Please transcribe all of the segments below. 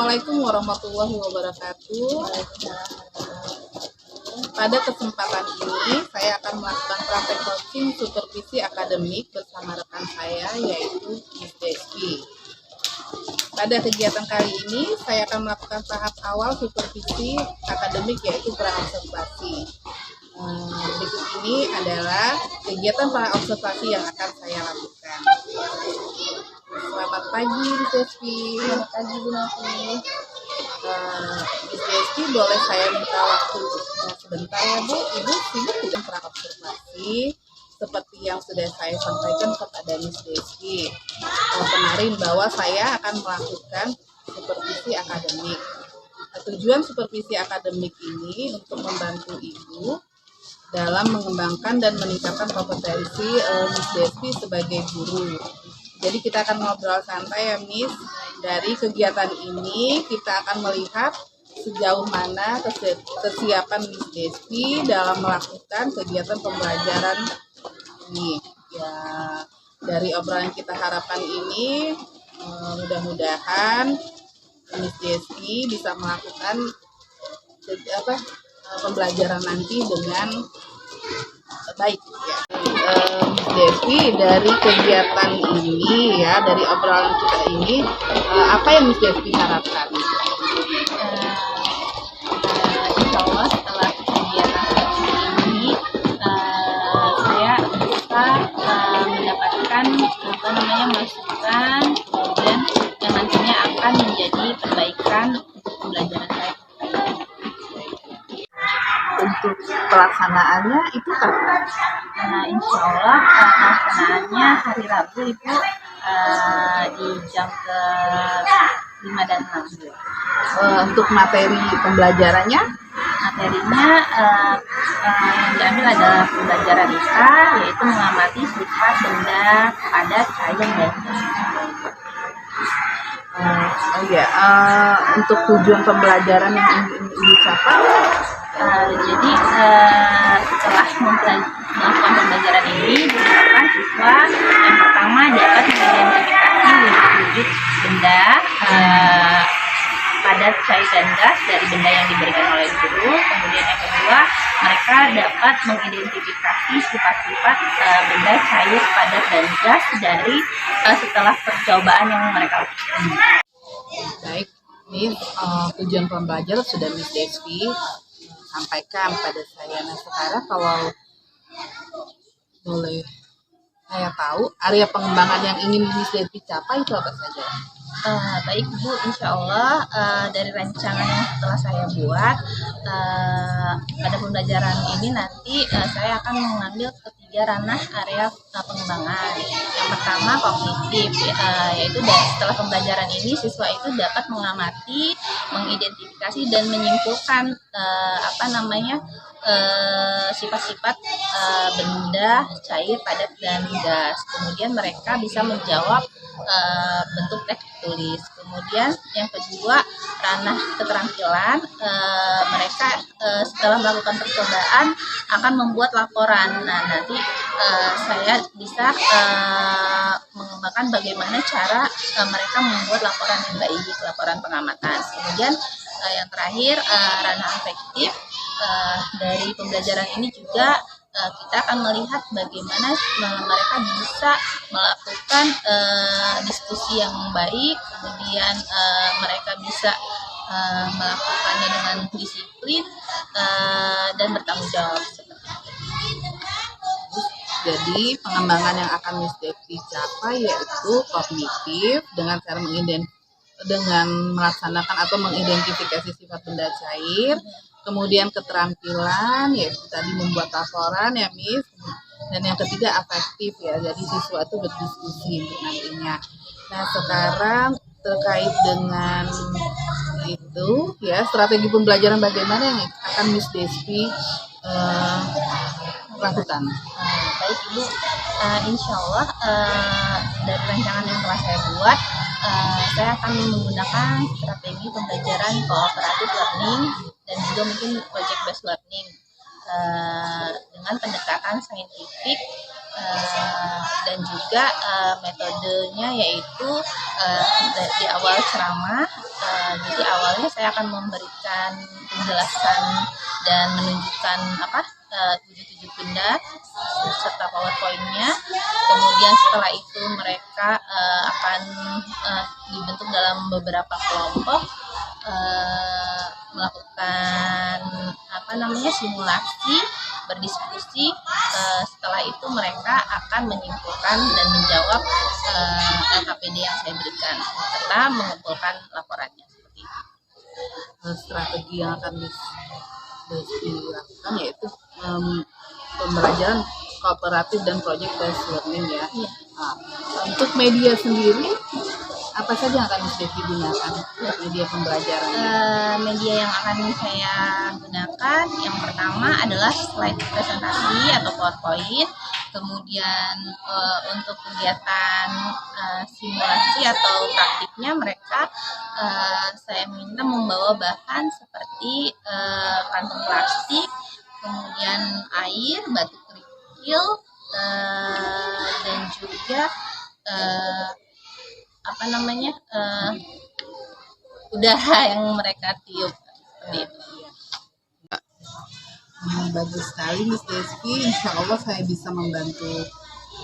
Assalamualaikum warahmatullahi wabarakatuh. Pada kesempatan ini, saya akan melakukan praktek coaching supervisi akademik bersama rekan saya, yaitu Miss Deski. Pada kegiatan kali ini, saya akan melakukan tahap awal supervisi akademik, yaitu praobservasi. Berikut ini adalah kegiatan praobservasi yang akan saya lakukan. Selamat pagi, Miss Deski. Selamat pagi, Bu Novi. Miss Deski, boleh saya minta waktu sebentar ya, Bu? Ibu sibuk dengan praobservasi seperti yang sudah saya sampaikan kepada Miss Deski kemarin bahwa saya akan melakukan supervisi akademik. Tujuan supervisi akademik ini untuk membantu Ibu dalam mengembangkan dan meningkatkan kompetensi Miss Deski sebagai guru. Jadi kita akan ngobrol santai ya, Miss. Dari kegiatan ini kita akan melihat sejauh mana kesiapan Miss Deski dalam melakukan kegiatan pembelajaran ini. Ya, dari obrolan kita harapkan ini mudah-mudahan Miss Deski bisa melakukan pembelajaran nanti dengan baik ya. Miss Deski, dari kegiatan ini ya, dari obrolan kita ini, apa yang Miss Deski harapkan? Insya Allah setelah kegiatan seperti ini, saya bisa mendapatkan masukan, kemudian yang nantinya akan menjadi perbaikan untuk pembelajaran saya. Untuk pelaksanaannya itu kapan? Insya Allah pelaksanaannya hari Rabu Ibu, di jam ke-5 dan 6. Untuk materi pembelajarannya? Materinya yang diambil adalah pembelajaran IPA, yaitu mengamati sifat benda, padat, cair, dan gas. Untuk tujuan pembelajaran yang ingin dicapai? Jadi setelah melakukan pembelajaran ini, diharapkan siswa yang pertama dapat mengidentifikasi wujud benda, padat, cair, dan gas dari benda yang diberikan oleh guru. Kemudian yang kedua, mereka dapat mengidentifikasi sifat-sifat benda cair, padat, dan gas dari setelah percobaan yang mereka lakukan. Baik, Miss, tujuan pembelajaran sudah Miss Deski sampaikan pada saya. Nah, sekarang kalau boleh saya tahu area pengembangan yang ingin Miss Deski capai itu apa saja? Baik Bu, insya Allah dari rancangan yang telah saya buat pada pembelajaran ini nanti saya akan mengambil ketiga ranah area pengembangan. Yang pertama kognitif, yaitu setelah pembelajaran ini siswa itu dapat mengamati, mengidentifikasi dan menyimpulkan sifat-sifat benda, cair, padat, dan gas. Kemudian mereka bisa menjawab bentuk teks tulis. Kemudian yang kedua, ranah keterampilan, mereka setelah melakukan percobaan akan membuat laporan. Nah, nanti saya bisa mengembangkan bagaimana cara mereka membuat laporan yang baik, laporan pengamatan. Kemudian yang terakhir, ranah afektif. Dari pembelajaran ini juga kita akan melihat bagaimana mereka bisa melakukan diskusi yang baik, kemudian mereka bisa melakukannya dengan disiplin dan bertanggung jawab. Jadi pengembangan yang akan Miss Deski capai yaitu kognitif dengan cara dengan melaksanakan atau mengidentifikasi sifat benda cair. Kemudian keterampilan, yaitu tadi membuat laporan ya Miss. Dan yang ketiga afektif ya, jadi siswa itu berdiskusi untuk nantinya. Nah, sekarang terkait dengan itu ya, strategi pembelajaran bagaimana yang akan Miss Deski lakukan? Baik Ibu, insya Allah dari rancangan yang telah saya buat, saya akan menggunakan strategi pembelajaran cooperative learning dan juga mungkin project based learning. dengan pendekatan saintifik, dan juga metodenya yaitu di awal ceramah. Jadi awalnya saya akan memberikan penjelasan dan menunjukkan 7 benda serta PowerPoint-nya. Kemudian setelah itu mereka akan dibentuk dalam beberapa kelompok, melakukan simulasi, berdiskusi. Setelah itu mereka akan menyimpulkan dan menjawab LKPD yang saya berikan serta mengumpulkan laporannya seperti itu. Strategi yang akan dilakukan yaitu pembelajaran kooperatif dan project based learning ya. Iya. Nah, untuk media sendiri apa saja yang akan digunakan media pembelajaran? Media yang akan saya gunakan yang pertama adalah slide presentasi atau PowerPoint. Kemudian untuk kegiatan simulasi atau praktiknya mereka saya minta membawa bahan seperti kantung plastik, kemudian air, batu kerikil, dan juga udara yang mereka tiup seperti itu. Bagus sekali Miss Despi, insya Allah saya bisa membantu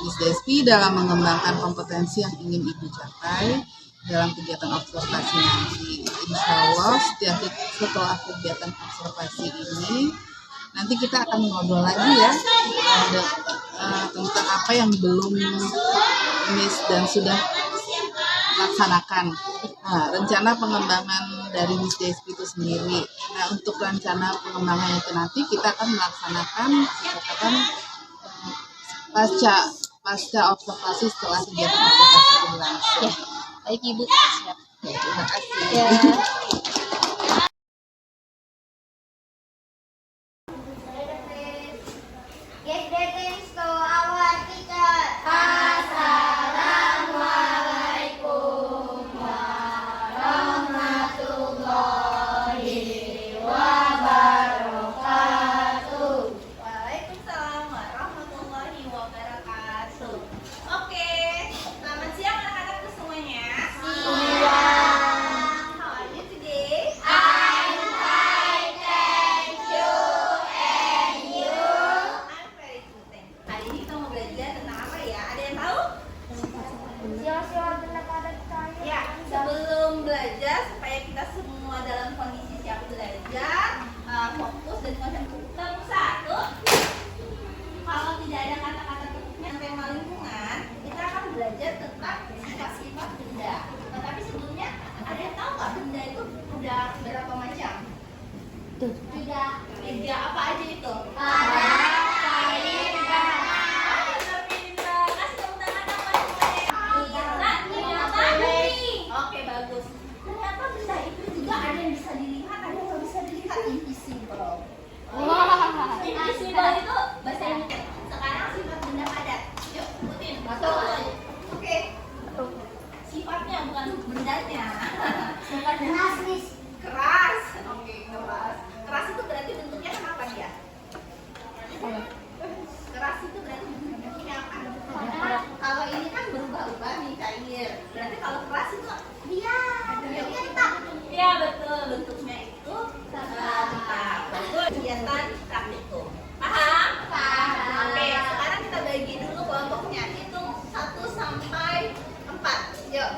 Miss Despi dalam mengembangkan kompetensi yang ingin Ibu capai dalam kegiatan observasi nanti. Insya Allah setelah kegiatan observasi ini nanti kita akan ngobrol lagi ya tentang apa yang belum Miss dan sudah laksanakan. Nah, rencana pengembangan dari Miss Despi itu sendiri. Nah, untuk rencana pengembangan itu nanti kita akan melaksanakan pasca observasi setelah kegiatan observasi berlangsung. Ya, baik Ibu. Siap. Terima kasih. Ya. Give greetings to our teacher. Assalamualaikum warahmatullahi wabarakatuh. Waalaikumsalam warahmatullahi wabarakatuh. Oke, selamat siang anak-anakku semuanya. How are you today? I'm fine, thank you. And you? I'm very good, thank you. Hari ini kita mau belajar tentang apa ya? Ada yang tahu? Sio-sio benar adat saya. Ya, sebelum belajar supaya kita semua dalam kondisi siap belajar, fokus dan konsentrasi. Satu, kalau tidak ada kata-kata tutupnya tema lingkungan, kita akan belajar tentang sifat-sifat benda. Tetapi sebelumnya, ada yang tahu nggak benda itu ada berapa macam? Tidak. Tiga, apa aja itu? Ada, kain, dan Pintar. Kasih tepuk tangan dong buat semuanya. Oke, bagus. Ternyata benda itu juga ada yang bisa dilihat, ada yang nggak bisa dilihat. Invisible. Invisible itu bahasa Inggris. Sekarang sifat benda padat. Yuk, sebutin. Oke. Sifatnya bukan bendanya. keras, Miss. Keras. Oke, keras. Keras itu berarti bentuknya kenapa dia? Keras itu berarti bentuknya apa? Kalau ini kan berubah-ubah nih cair. Berarti kalau keras itu Dia tetap. iya betul, bentuknya itu tetap. Bagus. Kegiatan praktikum. Paham? Paham. Oke, sekarang kita bagi dulu kelompoknya. Hitung 1 sampai 4. Yuk.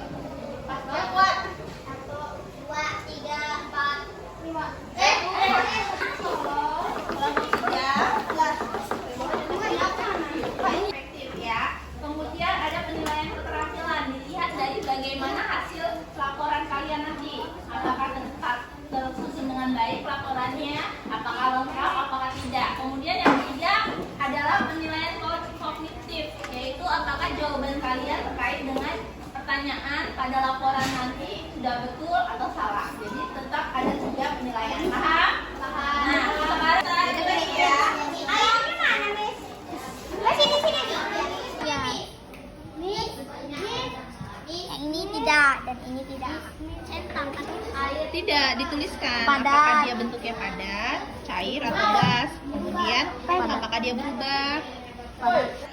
Yang kuat. 1, 2, 3, 4, 5. Kelompok 3. Efektif ya. Kemudian ada penilaian keterampilan. Dilihat dari bagaimana hasil laporan kalian nanti. Apakah tersusun dengan baik laporannya, apakah lengkap, apakah tidak. Kemudian yang ketiga adalah penilaian kognitif, yaitu apakah jawaban kalian terkait dengan pertanyaan pada laporan nanti sudah betul atau salah. Jadi tetap ada 3 penilaian. Paham? Paham. Nah, sekarang kita bagi ya. Ayo, gimana, Miss? Sini. Ya. Miss. Yang ini tidak dan ini tidak. Centang kan? Air. Tidak dituliskan Padat. apakah dia bentuknya padat, air atau gas. Kemudian apakah dia berubah?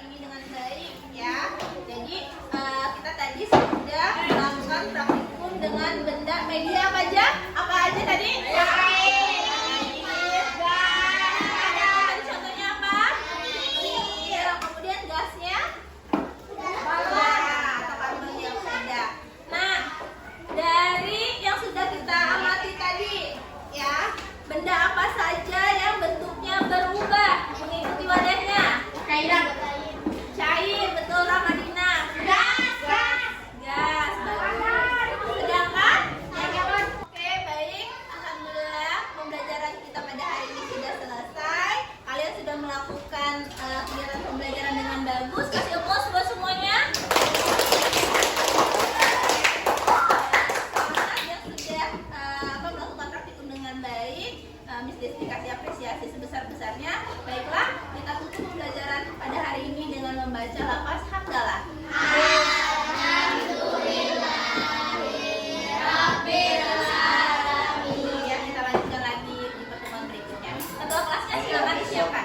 Ini dengan baik ya. Jadi kita tadi sudah melakukan praktikum dengan benda media apa aja? Apa aja tadi? Ada contohnya apa? Air. Kemudian gasnya? Atau karbon dioksida. Nah, dari yang sudah kita amati tadi ya, benda apa saja yang bentuknya berubah mengikuti wadahnya? Cair, betul Ramadina. Gas, bagus. Sedangkan oke, baik. Alhamdulillah, pembelajaran kita pada hari ini sudah selesai. Kalian sudah melakukan kegiatan pembelajaran dengan bagus. Kasih applause buat semuanya. Semangat yang sudah melakukan praktikum dengan baik. Miss Desti kasih apresiasi sebesar-besarnya. Baiklah, kita tutup pembelajaran pada hari ini dengan membaca lafaz hamdalah. Ya, kita lanjutkan lagi di pertemuan berikutnya. Ketua kelasnya silakan disiapkan.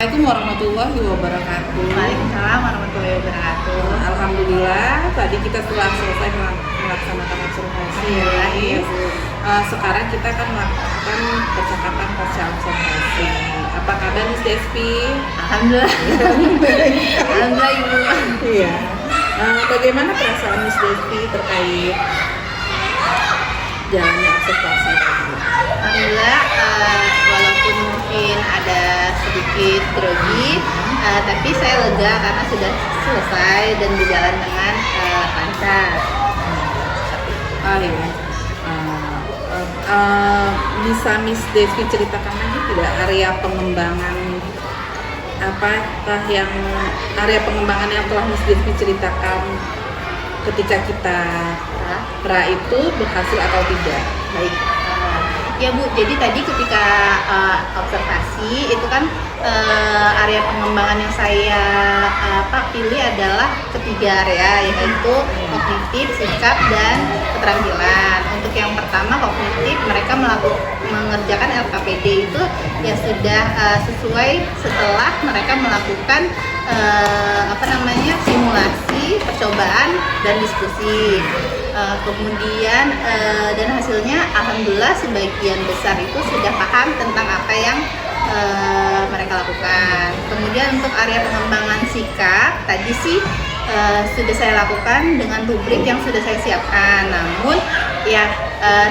Assalamualaikum warahmatullahi wabarakatuh. Waalaikumsalam warahmatullahi wabarakatuh. Alhamdulillah, tadi kita telah selesai melaksanakan observasi. Sekarang kita akan melakukan percakapan pasca observasi. Apa kabar Miss Despi? Alhamdulillah. Alhamdulillah Ibu. Iya. Bagaimana perasaan Miss Despi terkait jalannya observasi tadi? Alhamdulillah, walaupun mungkin ada sedikit grogi, tapi saya lega karena sudah selesai dan berjalan dengan lancar. Iya. Bisa Miss Despi ceritakan lagi tidak area pengembangan apakah yang area pengembangan yang telah Miss Despi ceritakan ketika kita pra itu berhasil atau tidak? Baik. Ya Bu, jadi tadi ketika observasi itu kan area pengembangan yang saya pilih adalah ketiga area, yaitu kognitif, sikap, dan keterampilan. Untuk yang pertama kognitif, mereka mengerjakan LKPD itu ya sudah sesuai setelah mereka melakukan simulasi, percobaan, dan diskusi. Kemudian dan hasilnya alhamdulillah sebagian besar itu sudah paham tentang apa yang mereka lakukan. Kemudian untuk area pengembangan sikap tadi sih sudah saya lakukan dengan rubrik yang sudah saya siapkan. Namun ya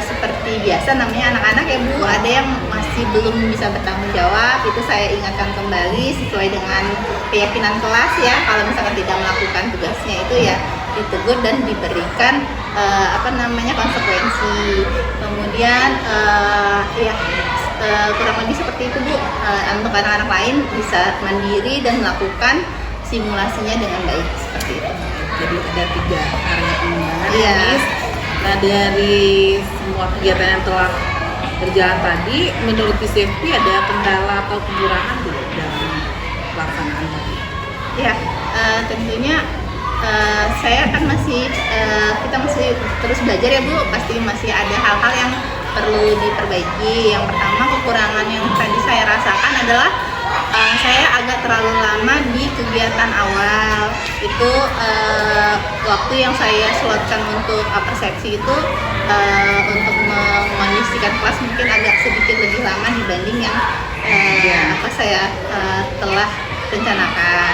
seperti biasa namanya anak-anak ya Bu, ada yang masih belum bisa bertanggung jawab, itu saya ingatkan kembali sesuai dengan keyakinan kelas ya. Kalau misalkan tidak melakukan tugasnya itu ya ditegur dan diberikan konsekuensi. Kemudian kurang lebih seperti itu Bu. Untuk anak-anak lain bisa mandiri dan melakukan simulasinya dengan baik seperti itu. Jadi ada 3 area pengembangan. Iya. Nah, dari semua kegiatan yang telah berjalan tadi, menurut PCFP ada kendala atau kekurangan tidak dalam pelaksanaan tadi? Ya, tentunya saya kan kita masih terus belajar ya Bu, pasti masih ada hal-hal yang perlu diperbaiki. Yang pertama kekurangan yang tadi saya rasakan adalah saya agak terlalu lama di kegiatan awal. Itu waktu yang saya slotkan untuk persepsi itu untuk mengondisikan kelas mungkin agak sedikit lebih lama dibanding yang saya telah rencanakan.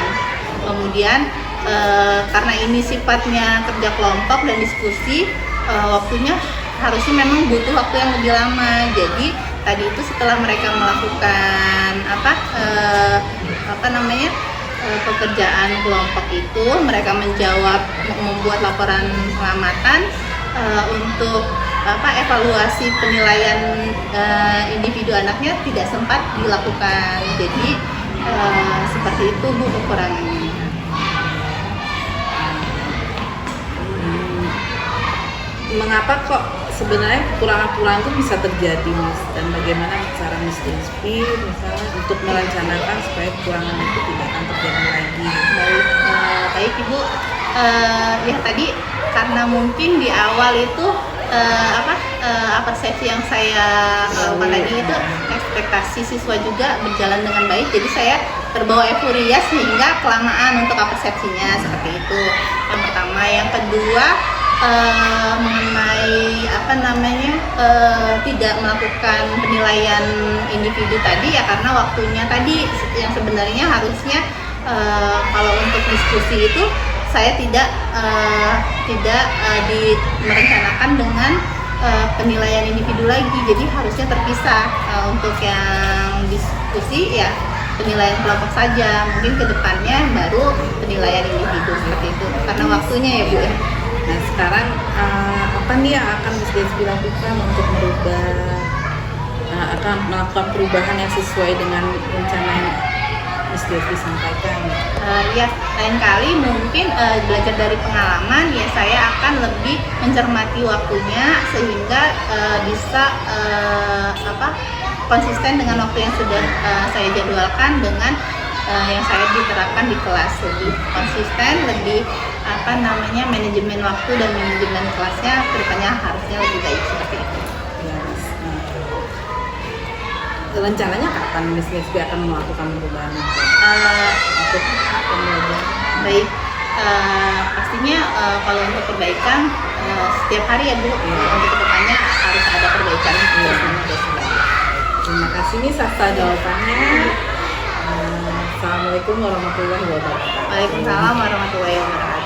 Kemudian karena ini sifatnya kerja kelompok dan diskusi, waktunya harusnya memang butuh waktu yang lebih lama. Jadi tadi itu setelah mereka melakukan pekerjaan kelompok itu, mereka membuat laporan pengamatan untuk evaluasi penilaian individu anaknya tidak sempat dilakukan. Jadi seperti itu Bu kekurangannya. Mengapa kok sebenarnya kekurangan-kekurangan itu bisa terjadi, Miss? Dan bagaimana cara Miss Despi misalnya untuk merencanakan supaya kekurangan itu tidak akan terjadi lagi? Baik Ibu, ya tadi karena mungkin di awal itu persepsi yang saya lakukan tadi itu ekspektasi siswa juga berjalan dengan baik, jadi saya terbawa euforia sehingga kelamaan untuk persepsinya seperti itu. Yang pertama, yang kedua mengenai tidak melakukan penilaian individu tadi ya, karena waktunya tadi yang sebenarnya harusnya kalau untuk diskusi itu saya tidak merencanakan dengan penilaian individu lagi, jadi harusnya terpisah. Untuk yang diskusi ya penilaian kelompok saja, mungkin kedepannya baru penilaian individu seperti itu karena waktunya ya Bu ya. Nah sekarang apa nih yang akan Miss Despi lakukan untuk akan melakukan perubahan yang sesuai dengan rencana yang Miss Despi sampaikan? Ya lain kali mungkin belajar dari pengalaman ya, saya akan lebih mencermati waktunya sehingga bisa konsisten dengan waktu yang sudah saya jadwalkan dengan yang saya diterapkan di kelas, lebih konsisten, lebih manajemen waktu dan manajemen kelasnya kedepannya harusnya lebih baik seperti itu. Ya, rencananya kapan Miss Despi akan melakukan perubahan untuk pembelajaran? Baik, pastinya kalau untuk perbaikan setiap hari ya Bu, untuk kedepannya harus ada perbaikan. Terima kasih nih atas jawabannya. Assalamualaikum warahmatullahi wabarakatuh. Waalaikumsalam warahmatullahi wabarakatuh.